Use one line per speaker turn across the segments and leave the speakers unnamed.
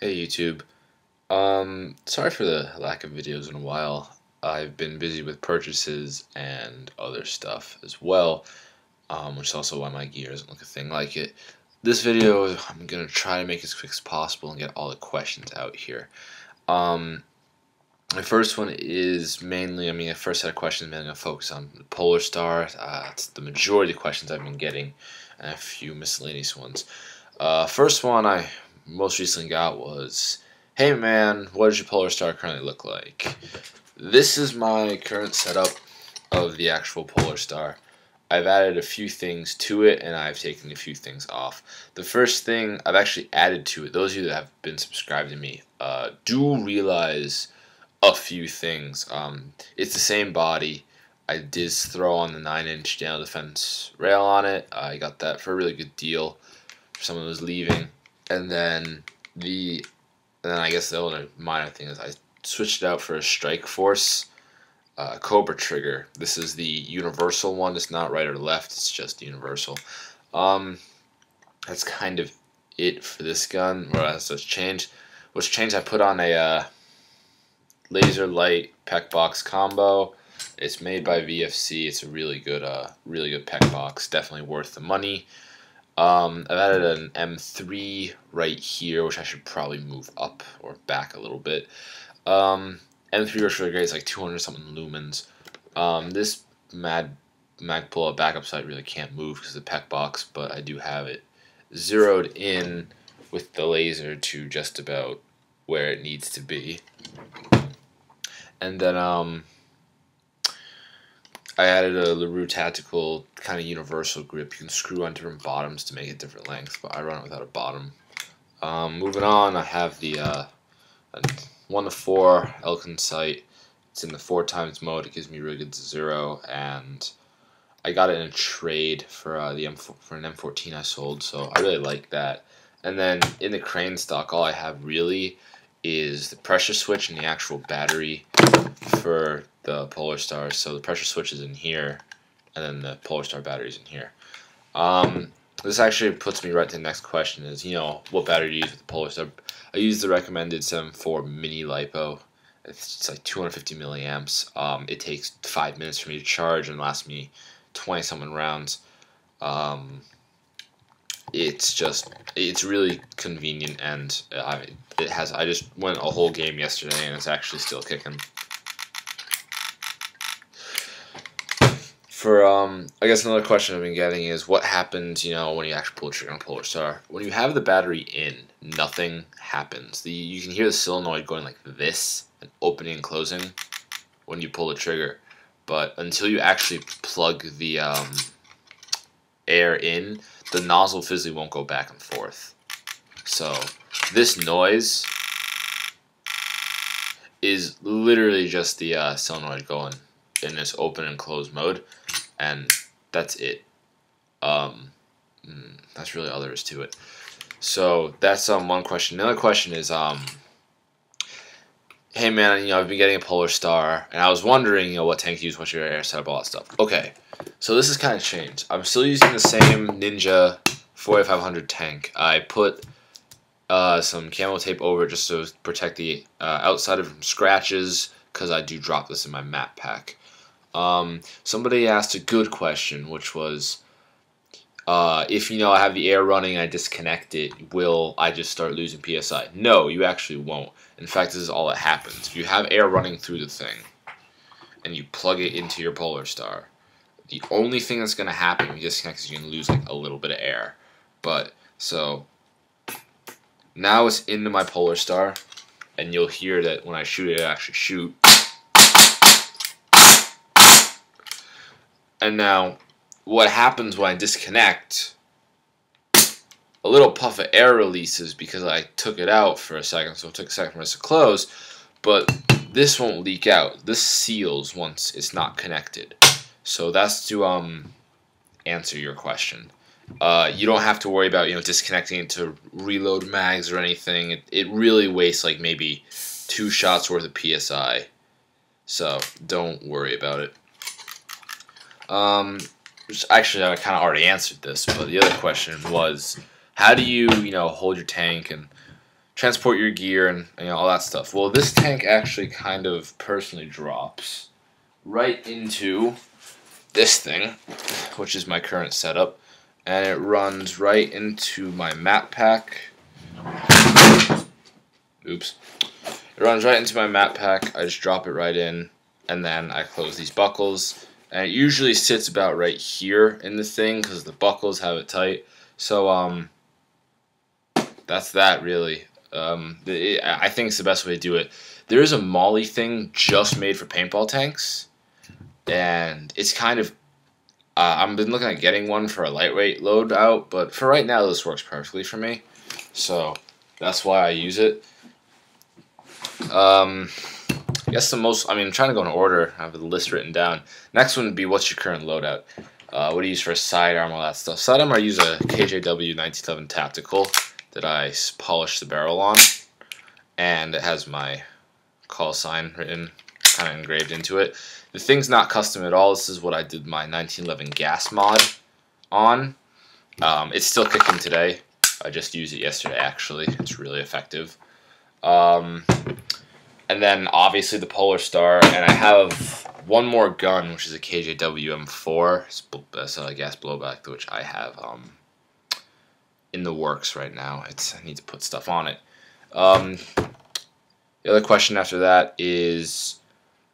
Hey YouTube. Sorry for the lack of videos in a while. I've been busy with purchases and other stuff as well, which is also why my gear doesn't look a thing like it. This video, I'm gonna try to make as quick as possible and get all the questions out here. Um, my first one is mainly, the first set of questions I'm gonna focus on the Polar Star. It's the majority of the questions I've been getting, and a few miscellaneous ones. First one I most recently got was, hey man, what does your Polar Star currently look like? This is my current setup of the actual Polar Star. I've added a few things to it and I've taken a few things off. The first thing I've actually added to it, those of you that have been subscribed to me, do realize a few things. It's the same body. I did throw on the 9-inch Daniel Defense rail on it. I got that for a really good deal for someone who was leaving. And then I guess the only minor thing is I switched it out for a Strike Force Cobra trigger. This is the universal one. It's not right or left. It's just universal. That's kind of it for this gun. What's changed? What's changed? I put on a laser light PEC box combo. It's made by VFC. It's a really good PEC box. Definitely worth the money. I've added an M3 right here, which I should probably move up or back a little bit. M3 works really great. It's like 200 something lumens. This Magpul backup sight really can't move because of the PEC box, but I do have it zeroed in with the laser to just about where it needs to be. And then I added a LaRue Tactical kind of universal grip. You can screw on different bottoms to make it different lengths, but I run it without a bottom. Moving on, I have the 1-4 Elkin sight. It's in the 4x mode. It gives me really good zero, and I got it in a trade for an M14 I sold, so I really like that. And then in the crane stock, all I have really is the pressure switch and the actual battery for the Polar Star. So the pressure switch is in here, and then the Polar Star battery is in here. This actually puts me right to the next question is, what battery do you use with the Polar Star? I use the recommended 7.4 mini LiPo. It's like 250 milliamps. It takes 5 minutes for me to charge and lasts me 20-something rounds. It's really convenient, and I just went a whole game yesterday and it's actually still kicking. For I guess another question I've been getting is what happens, when you actually pull the trigger on Polar Star. When you have the battery in, nothing happens. You can hear the solenoid going like this and opening and closing when you pull the trigger, but until you actually plug the air in, the nozzle physically won't go back and forth. So this noise is literally just the solenoid going in this open and close mode, and that's it. That's really all there is to it. So that's one question. Another question is, hey man, I've been getting a Polar Star, and I was wondering, what tank to use, what's your air setup, all that stuff. Okay, so this has kind of changed. I'm still using the same Ninja 4500 tank. I put some camo tape over it just to protect the outside of from scratches, because I do drop this in my map pack. Somebody asked a good question, which was, if I have the air running and I disconnect it, will I just start losing PSI? No, you actually won't. In fact, this is all that happens. If you have air running through the thing and you plug it into your Polar Star, the only thing that's going to happen when you disconnect is you're going to lose like a little bit of air. But so now it's into my Polar Star, and you'll hear that when I shoot it, actually shoot. And now, what happens when I disconnect, a little puff of air releases because I took it out for a second, so it took a second for it to close, but this won't leak out. This seals once it's not connected. So that's to answer your question. You don't have to worry about disconnecting it to reload mags or anything. It really wastes like maybe 2 shots worth of PSI. So don't worry about it. Actually, I kind of already answered this, but the other question was, how do you, hold your tank and transport your gear and all that stuff. Well, this tank actually kind of personally drops right into this thing, which is my current setup, and it runs right into my map pack. Oops. It runs right into my map pack. I just drop it right in, and then I close these buckles. And it usually sits about right here in the thing because the buckles have it tight. So that's that really. I think it's the best way to do it. There is a Molly thing just made for paintball tanks, and it's kind of I've been looking at getting one for a lightweight loadout, but for right now this works perfectly for me, so that's why I use it. I guess I'm trying to go in order. I have the list written down. Next one would be, what's your current loadout? What do you use for sidearm, all that stuff? Sidearm, I use a KJW 1911 Tactical that I polish the barrel on, and it has my call sign written, kind of engraved into it. The thing's not custom at all. This is what I did my 1911 gas mod on. It's still kicking today. I just used it yesterday, actually. It's really effective. And then obviously the Polar Star, and I have one more gun, which is a KJW M4. That's a gas blowback, which I have in the works right now. I need to put stuff on it. The other question after that is,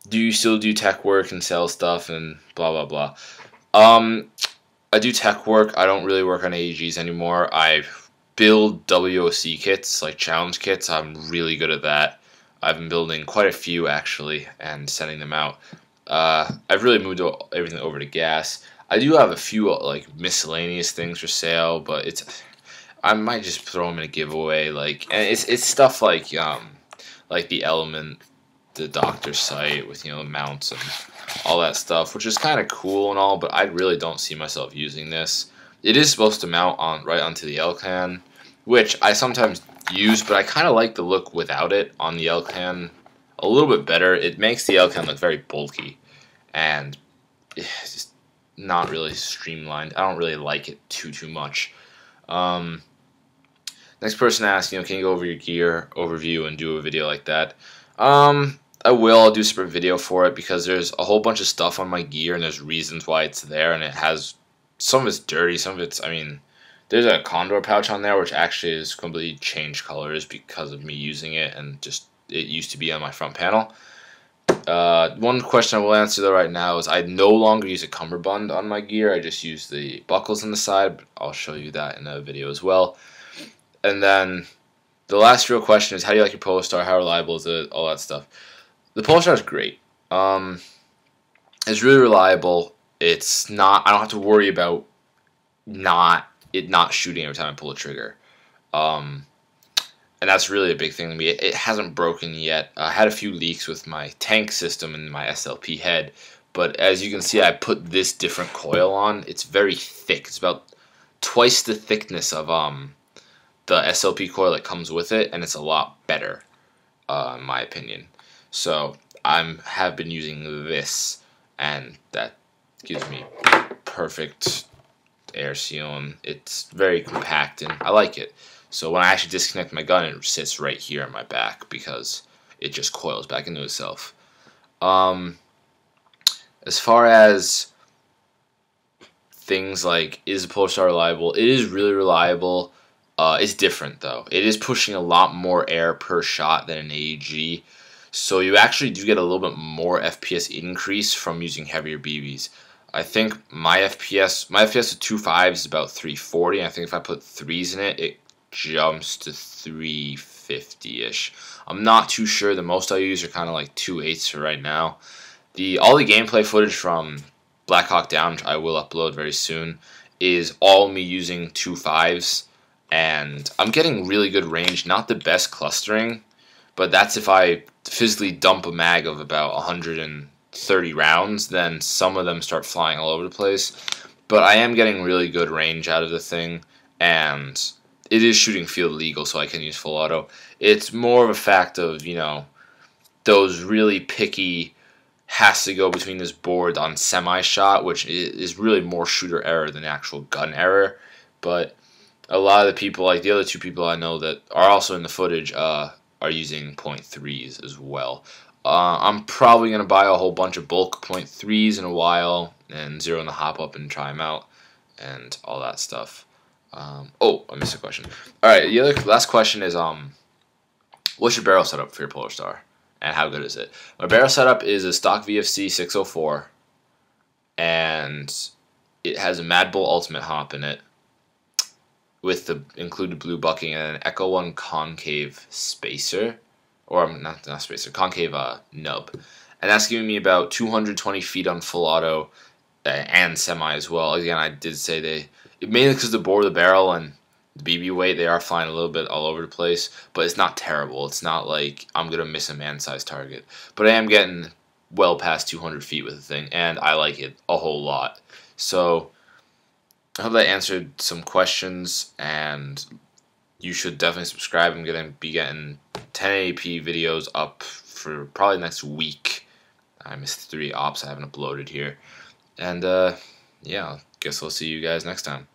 do you still do tech work and sell stuff and blah blah blah? I do tech work. I don't really work on AEGs anymore. I build WOC kits, like challenge kits. I'm really good at that. I've been building quite a few actually and sending them out. I've really moved everything over to gas. I do have a few like miscellaneous things for sale, but I might just throw them in a giveaway. And it's stuff like the Element, the Doctor's Sight with mounts and all that stuff, which is kind of cool and all, but I really don't see myself using this. It is supposed to mount right onto the Elcan, which I sometimes use, but I kind of like the look without it on the Elcan a little bit better. It makes the Elcan look very bulky, and it's just not really streamlined. I don't really like it too much. Next person asked, can you go over your gear overview and do a video like that? I will. I'll do a separate video for it because there's a whole bunch of stuff on my gear and there's reasons why it's there, and it has some of it's dirty, some of it's, there's a Condor pouch on there which actually is completely changed colors because of me using it, and just it used to be on my front panel. One question I will answer though right now is I no longer use a cummerbund on my gear. I just use the buckles on the side, but I'll show you that in a video as well. And then the last real question is, how do you like your Polar Star? How reliable is it? All that stuff. The Polar Star is great. It's really reliable. It's not. I don't have to worry about not shooting every time I pull a trigger. And that's really a big thing to me. It hasn't broken yet. I had a few leaks with my tank system and my SLP head, but as you can see, I put this different coil on. It's very thick. It's about twice the thickness of the SLP coil that comes with it, and it's a lot better, in my opinion. So I have been using this, and that gives me perfect air sealing. It's very compact, and I like it. So when I actually disconnect my gun, it sits right here on my back because it just coils back into itself. As far as things like, is the Polar Star reliable? It is really reliable. It's different though. It is pushing a lot more air per shot than an AEG. So you actually do get a little bit more FPS increase from using heavier BBs. I think my FPS with 2.5 is about 340. I think if I put 3s in it, it jumps to 350-ish. I'm not too sure. The most I use are kind of like 2.8s for right now. All the gameplay footage from Black Hawk Down, which I will upload very soon, is all me using 2.5s, and I'm getting really good range. Not the best clustering, but that's if I physically dump a mag of about 130 rounds, then some of them start flying all over the place. But I am getting really good range out of the thing, and it is shooting field legal, so I can use full auto. It's more of a fact of, those really picky has to go between this board on semi-shot, which is really more shooter error than actual gun error. But a lot of the people, like the other two people I know that are also in the footage, are using .3s as well. I'm probably gonna buy a whole bunch of bulk .3s in a while and zero in the hop up and try them out and all that stuff. Oh, I missed a question. All right, the other last question is what's your barrel setup for your Polar Star, and how good is it? My barrel setup is a stock VFC 604, and it has a Mad Bull Ultimate hop in it, with the included blue bucking and an Echo One concave spacer, or not spacer, concave nub, and that's giving me about 220 feet on full auto and semi as well. Again, I did say mainly because the bore of the barrel and the BB weight, they are flying a little bit all over the place, but it's not terrible. It's not like I'm gonna miss a man-sized target, but I am getting well past 200 feet with the thing, and I like it a whole lot. So I hope that answered some questions, and you should definitely subscribe. I'm going to be getting 1080p videos up for probably next week. I missed 3 ops I haven't uploaded here. And, yeah, I guess I'll see you guys next time.